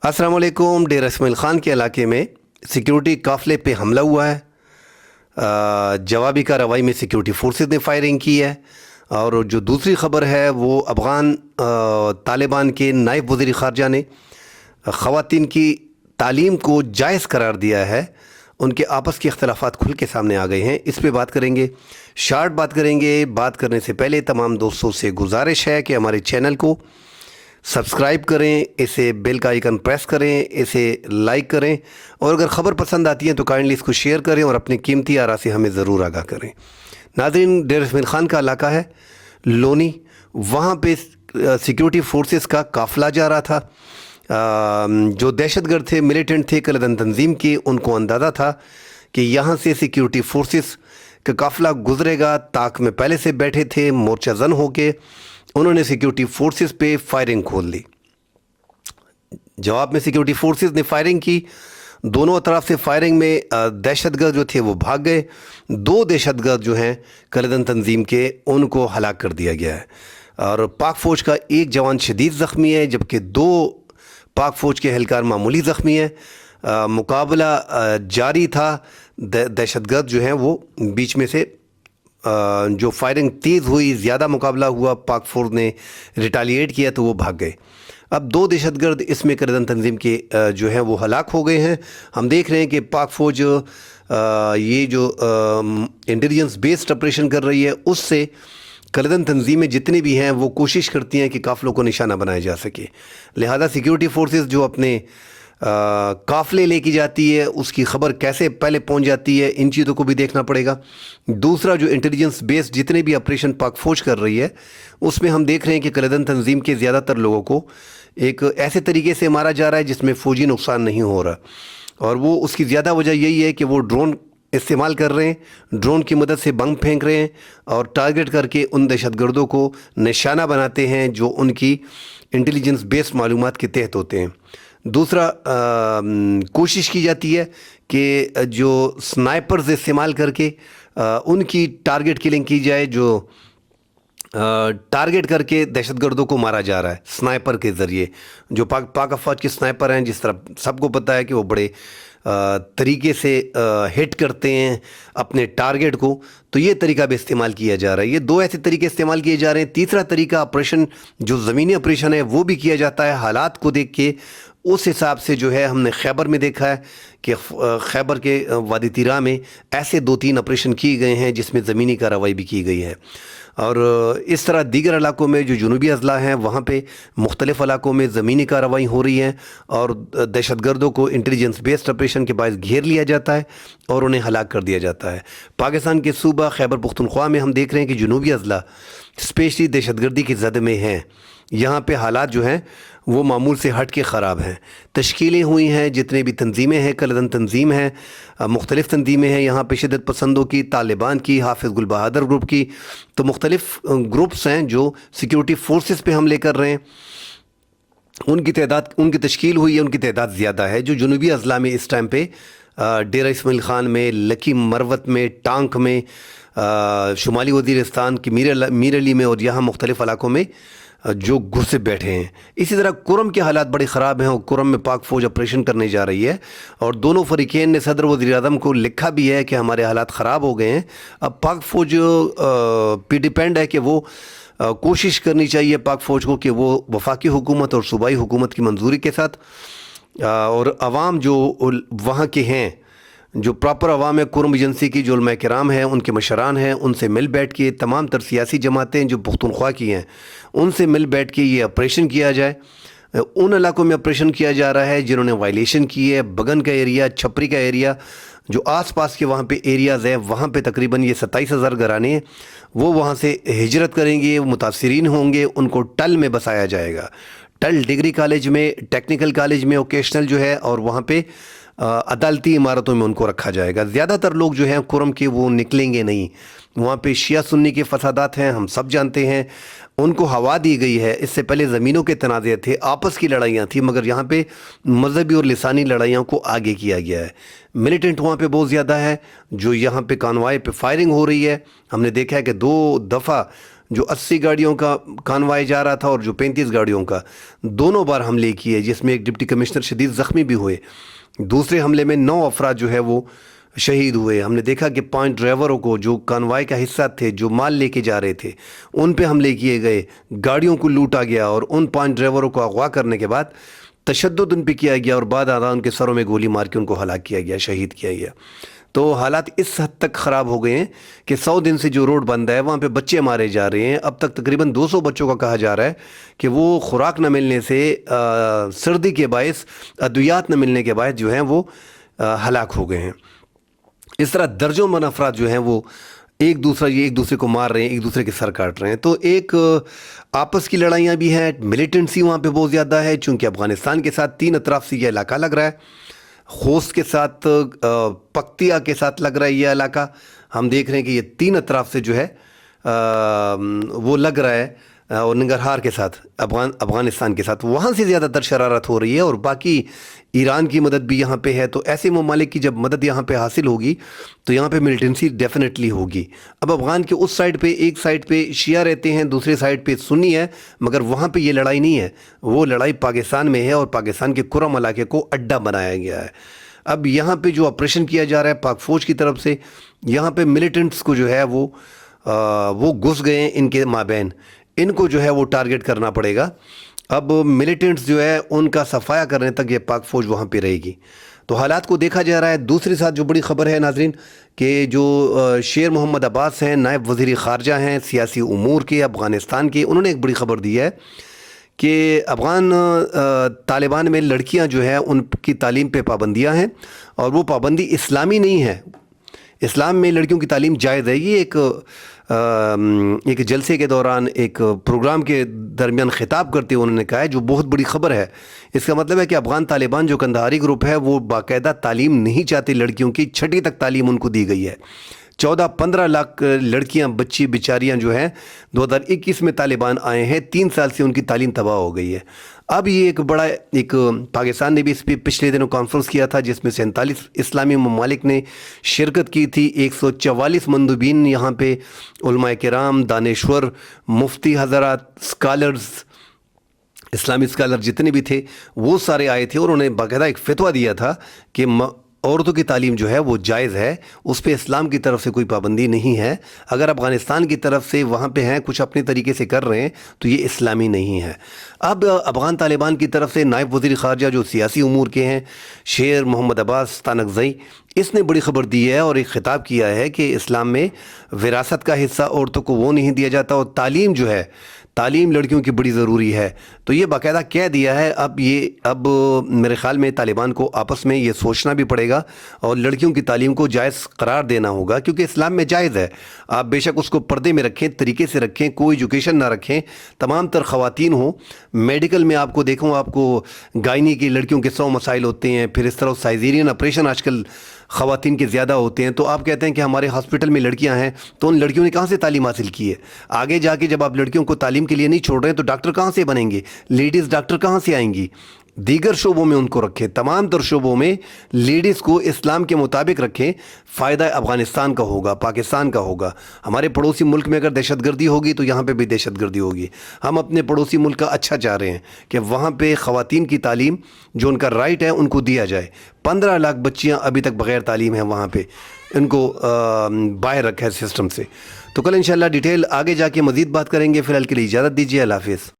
अस्सलाम वालेकुम। डेरा इस्माइल ख़ान के इलाके में सिक्योरिटी काफ़िले पे हमला हुआ है। जवाबी कार्रवाई में सिक्योरिटी फोर्सेस ने फायरिंग की है। और जो दूसरी ख़बर है वो अफ़गान तालिबान के नायब वज़ीर ख़ारजा ने ख़वातीन की तालीम को जायज़ करार दिया है। उनके आपस के इख्तलाफात खुल के सामने आ गए हैं। इस पे बात करेंगे, शार्ट बात करेंगे। बात करने से पहले तमाम दोस्तों से गुजारिश है कि हमारे चैनल को सब्सक्राइब करें, इसे बेल का आइकन प्रेस करें, इसे लाइक करें और अगर ख़बर पसंद आती है तो काइंडली इसको शेयर करें और अपनी कीमती आरा से हमें ज़रूर आगाह करें। नाज़रीन, डेरा इस्माइल ख़ान का इलाका है लोनी, वहाँ पे सिक्योरिटी फोर्सेस का काफ़िला जा रहा था। जो दहशतगर्द थे, मिलिटेंट थे कलदन तंजीम के, उनको अंदाज़ा था कि यहाँ से सिक्योरिटी फोर्सेस का काफ़िला गुजरेगा। ताक में पहले से बैठे थे, मोर्चा जन होके उन्होंने सिक्योरिटी फोर्सेस पे फायरिंग खोल दी। जवाब में सिक्योरिटी फोर्सेस ने फायरिंग की। दोनों तरफ से फायरिंग में दहशतगर्द जो थे वो भाग गए। 2 दहशतगर्द जो हैं कलदन तंजीम के, उनको हलाक कर दिया गया है। और पाक फ़ौज का एक जवान शदीद ज़ख्मी है, जबकि 2 पाक फ़ौज के एहलकार मामूली ज़ख्मी हैं। मुकाबला जारी था। दहशतगर्द जो हैं वो बीच में से जो फायरिंग तेज़ हुई, ज़्यादा मुकाबला हुआ, पाक फ़ौज ने रिटालिएट किया तो वो भाग गए। अब 2 दहशतगर्द इसमें कलदन तंजीम के जो हैं वो हलाक हो गए हैं। हम देख रहे हैं कि पाक फ़ौज ये जो इंटेलिजेंस बेस्ड ऑपरेशन कर रही है, उससे कलदन तंजीमें जितनी भी हैं वो कोशिश करती हैं कि काफ़िलों को निशाना बनाया जा सके। लिहाजा सिक्योरिटी फोर्सेस जो अपने काफ़िले लेके जाती है, उसकी ख़बर कैसे पहले पहुंच जाती है, इन चीज़ों को भी देखना पड़ेगा। दूसरा, जो इंटेलिजेंस बेस्ड जितने भी ऑपरेशन पाक फ़ौज कर रही है, उसमें हम देख रहे हैं कि कलदन तंजीम के ज़्यादातर लोगों को एक ऐसे तरीके से मारा जा रहा है जिसमें फ़ौजी नुकसान नहीं हो रहा। और वो उसकी ज़्यादा वजह यही है कि वो ड्रोन इस्तेमाल कर रहे हैं, ड्रोन की मदद से बम फेंक रहे हैं और टारगेट करके उन दहशतगर्दों को निशाना बनाते हैं जो उनकी इंटेलिजेंस बेस्ड मालूमात के तहत होते हैं। दूसरा, कोशिश की जाती है कि जो स्नाइपर्स इस्तेमाल करके उनकी टारगेट किलिंग की जाए, जो टारगेट करके दहशतगर्दों को मारा जा रहा है स्नाइपर के ज़रिए। जो पाक अफवाज के स्नाइपर हैं, जिस तरह सबको पता है कि वो बड़े तरीके से हिट करते हैं अपने टारगेट को, तो ये तरीका भी इस्तेमाल किया जा रहा है। ये 2 ऐसे तरीके इस्तेमाल किए जा रहे हैं। तीसरा तरीका, ऑपरेशन जो ज़मीनी ऑपरेशन है वो भी किया जाता है हालात को देख के। उस हिसाब से जो है हमने खैबर में देखा है कि खैबर के वादी तिरा में ऐसे 2-3 ऑपरेशन किए गए हैं जिसमें ज़मीनी कार्रवाई भी की गई है। और इस तरह दीगर इलाकों में जो जनूबी अज़ला हैं वहाँ पे मुख्तलिफ़ इलाकों में ज़मीनी कार्रवाई हो रही है और दहशतगर्दों को इंटेलिजेंस बेस्ड ऑपरेशन के बायस घेर लिया जाता है और उन्हें हलाक कर दिया जाता है। पाकिस्तान के सूबा खैबर पख्तूनख्वा में हम देख रहे हैं कि जनूबी अज़ला स्पेशली दहशतगर्दी की ज़द में हैं। यहाँ पे हालात जो हैं वो मामूल से हट के ख़राब हैं। तश्कीलें हुई हैं, जितने भी तंजीमें हैं, कलदन तंजीम हैं, मुख्तलिफ़ तंजीमें हैं यहाँ पे, शिदत पसंदों की, तालिबान की, हाफिज़ गुल बहादुर ग्रुप की, तो मुख्तलिफ़ ग्रुप्स हैं जो सिक्योरिटी फोर्सेस पे हमले कर रहे हैं। उनकी तादाद, उनकी तश्कील हुई है, उनकी तादाद ज़्यादा है। जो जनूबी अज़ला में इस टाइम पे डेरा इस्माइल ख़ान में, लकी मरवत में, टांक में, शुमाली वज़ीरिस्तान की मीर अली में और यहाँ मुख्तलिफ़ इलाकों में जो घुसे बैठे हैं। इसी तरह कुरम के हालात बड़े ख़राब हैं और कुरम में पाक फ़ौज ऑपरेशन करने जा रही है और दोनों फ़रीक़ैन ने सदर वज़ीर-ए-आज़म को लिखा भी है कि हमारे हालात ख़राब हो गए हैं। अब पाक फ़ौज पे डिपेंड है कि वो कोशिश करनी चाहिए पाक फ़ौज को कि वो वफाकी हुकूमत और सूबाई हुकूमत की मंजूरी के साथ और अवाम जो वहाँ के हैं, जो प्रॉपर अवाम है, कुरम एजेंसी की जो उलमा किराम हैं, उनके मशरान हैं, उनसे मिल बैठ के, तमाम तर सियासी जमातें जो पुख्तूनख्वा की हैं उनसे मिल बैठ के ये ऑपरेशन किया जाए। उन इलाकों में ऑपरेशन किया जा रहा है जिन्होंने वायलेशन की है। बगन का एरिया, छपरी का एरिया, जो आसपास के वहाँ पे एरियाज़ हैं, वहाँ पे तकरीबन ये 27,000 घराने हैं। वो वहाँ से हिजरत करेंगे, मुतासिरीन होंगे, उनको टल में बसाया जाएगा। टल डिग्री कॉलेज में, टेक्निकल कॉलेज में, वोकेशनल जो है, और वहाँ पे अदालती इमारतों में उनको रखा जाएगा। ज़्यादातर लोग जो हैं कुरम के वो निकलेंगे नहीं। वहाँ पे शिया सुन्नी के फसादात हैं, हम सब जानते हैं। उनको हवा दी गई है। इससे पहले ज़मीनों के तनाज़े थे, आपस की लड़ाइयाँ थी, मगर यहाँ पे मजहबी और लिसानी लड़ाइयों को आगे किया गया है। मिलिटेंट वहाँ पे बहुत ज़्यादा है। जो यहाँ पे कानवाई पे फायरिंग हो रही है, हमने देखा है कि 2 दफ़ा جو 80 گاڑیوں کا کانوائے جا رہا تھا اور جو 35 گاڑیوں کا، دونوں بار حملے کیے، جس میں ایک ڈپٹی کمشنر شدید زخمی بھی ہوئے۔ دوسرے حملے میں 9 افراد جو ہے وہ شہید ہوئے۔ ہم نے دیکھا کہ 5 ڈرائیوروں کو جو کانوائے کا حصہ تھے، جو مال لے کے جا رہے تھے، ان پہ حملے کیے گئے، گاڑیوں کو لوٹا گیا، اور ان 5 ڈرائیوروں کو اغوا کرنے کے بعد تشدد ان پہ کیا گیا، اور بعد آدھا ان کے سروں میں گولی مار کے ان کو ہلاک کیا گیا، شہید کیا گیا۔ تو حالات اس حد تک خراب ہو گئے ہیں کہ 100 دن سے جو روڈ بند ہے وہاں پہ بچے مارے جا رہے ہیں۔ اب تک تقریباً 200 بچوں کا کہا جا رہا ہے کہ وہ خوراک نہ ملنے سے، سردی کے باعث، ادویات نہ ملنے کے باعث جو ہیں وہ ہلاک ہو گئے ہیں۔ اس طرح درجوں من افراد جو ہیں وہ ایک دوسرے کو مار رہے ہیں، ایک دوسرے کے سر کاٹ رہے ہیں۔ تو ایک آپس کی لڑائیاں بھی ہیں، ملیٹنسی وہاں پہ بہت زیادہ ہے، چونکہ افغانستان کے ساتھ 3 اطراف سے یہ علاقہ لگ رہا ہے۔ خوست کے ساتھ، پکتیا کے ساتھ لگ رہا ہے یہ علاقہ۔ ہم دیکھ رہے ہیں کہ یہ 3 اطراف سے جو ہے وہ لگ رہا ہے، اور ننگرہار کے ساتھ، افغانستان کے ساتھ وہاں سے زیادہ تر شرارت ہو رہی ہے، اور باقی ایران کی مدد بھی یہاں پہ ہے۔ تو ایسے ممالک کی جب مدد یہاں پہ حاصل ہوگی تو یہاں پہ ملیٹنسی ڈیفینیٹلی ہوگی۔ اب افغان کے اس سائڈ پہ، ایک سائڈ پہ شیعہ رہتے ہیں، دوسرے سائڈ پہ سنی ہے، مگر وہاں پہ یہ لڑائی نہیں ہے، وہ لڑائی پاکستان میں ہے، اور پاکستان کے کرم علاقے کو اڈا بنایا گیا ہے۔ اب یہاں پہ جو آپریشن کیا جا رہا ہے پاک فوج کی طرف سے، یہاں پہ ملیٹنٹس کو جو ہے وہ گھس گئے ہیں ان کے مابین، ان کو جو ہے وہ ٹارگٹ کرنا پڑے گا۔ اب ملیٹنٹس جو ہے ان کا صفایا کرنے تک یہ پاک فوج وہاں پہ رہے گی۔ تو حالات کو دیکھا جا رہا ہے۔ دوسری ساتھ جو بڑی خبر ہے ناظرین، کہ جو شیر محمد عباس ہیں، نائب وزیر خارجہ ہیں سیاسی امور کے افغانستان کے، انہوں نے ایک بڑی خبر دی ہے کہ افغان طالبان میں لڑکیاں جو ہیں ان کی تعلیم پہ پابندیاں ہیں، اور وہ پابندی اسلامی نہیں ہے۔ اسلام میں لڑکیوں کی تعلیم جائز ہے۔ یہ ایک جلسے کے دوران، ایک پروگرام کے درمیان خطاب کرتے ہوئے انہوں نے کہا ہے، جو بہت بڑی خبر ہے۔ اس کا مطلب ہے کہ افغان طالبان جو قندھاری گروپ ہے وہ باقاعدہ تعلیم نہیں چاہتے لڑکیوں کی، 6ٹھی تک تعلیم ان کو دی گئی ہے۔ 14-15 لاکھ لڑکیاں، بچی بیچاریاں جو ہیں 2021 میں طالبان آئے ہیں، 3 سال سے ان کی تعلیم تباہ ہو گئی ہے۔ اب یہ ایک پاکستان نے بھی اس پہ پچھلے دنوں کانفرنس کیا تھا، جس میں 47 اسلامی ممالک نے شرکت کی تھی۔ 144 مندوبین یہاں پہ، علماء کرام، دانشور، مفتی حضرات، اسکالرز، اسلامی اسکالر جتنے بھی تھے وہ سارے آئے تھے، اور انہوں نے باقاعدہ ایک فتویٰ دیا تھا کہ عورتوں کی تعلیم جو ہے وہ جائز ہے، اس پہ اسلام کی طرف سے کوئی پابندی نہیں ہے۔ اگر افغانستان کی طرف سے وہاں پہ ہیں، کچھ اپنے طریقے سے کر رہے ہیں، تو یہ اسلامی نہیں ہے۔ اب افغان طالبان کی طرف سے نائب وزیر خارجہ جو سیاسی امور کے ہیں، شیر محمد عباس تانکزئی، اس نے بڑی خبر دی ہے اور ایک خطاب کیا ہے کہ اسلام میں وراثت کا حصہ عورتوں کو وہ نہیں دیا جاتا، اور تعلیم جو ہے، تعلیم لڑکیوں کی بڑی ضروری ہے۔ تو یہ باقاعدہ کہہ دیا ہے۔ اب میرے خیال میں طالبان کو آپس میں یہ سوچنا بھی پڑے گا، اور لڑکیوں کی تعلیم کو جائز قرار دینا ہوگا، کیونکہ اسلام میں جائز ہے۔ آپ بے شک اس کو پردے میں رکھیں، طریقے سے رکھیں، کوئی ایجوکیشن نہ رکھیں، تمام تر خواتین ہوں۔ میڈیکل میں آپ کو دیکھوں، آپ کو گائنی کی لڑکیوں کے 100 مسائل ہوتے ہیں، پھر اس طرح سائزیرین آپریشن آج کل خواتین کے زیادہ ہوتے ہیں۔ تو آپ کہتے ہیں کہ ہمارے ہاسپٹل میں لڑکیاں ہیں، تو ان لڑکیوں نے کہاں سے تعلیم حاصل کی ہے؟ آگے جا کے جب آپ لڑکیوں کو تعلیم کے لیے نہیں چھوڑ رہے ہیں تو ڈاکٹر کہاں سے بنیں گے؟ لیڈیز ڈاکٹر کہاں سے آئیں گی؟ دیگر شعبوں میں ان کو رکھیں، تمام تر شعبوں میں لیڈیز کو اسلام کے مطابق رکھیں۔ فائدہ افغانستان کا ہوگا، پاکستان کا ہوگا۔ ہمارے پڑوسی ملک میں اگر دہشت گردی ہوگی تو یہاں پہ بھی دہشت گردی ہوگی۔ ہم اپنے پڑوسی ملک کا اچھا چاہ رہے ہیں کہ وہاں پہ خواتین کی تعلیم جو ان کا رائٹ ہے ان کو دیا جائے۔ 15 لاکھ بچیاں ابھی تک بغیر تعلیم ہیں وہاں پہ، ان کو باہر رکھا ہے سسٹم سے۔ تو کل انشاءاللہ ڈیٹیل آگے جا کے مزید بات کریں گے۔ فی الحال کے لیے اجازت دیجیے، اللہ حافظ۔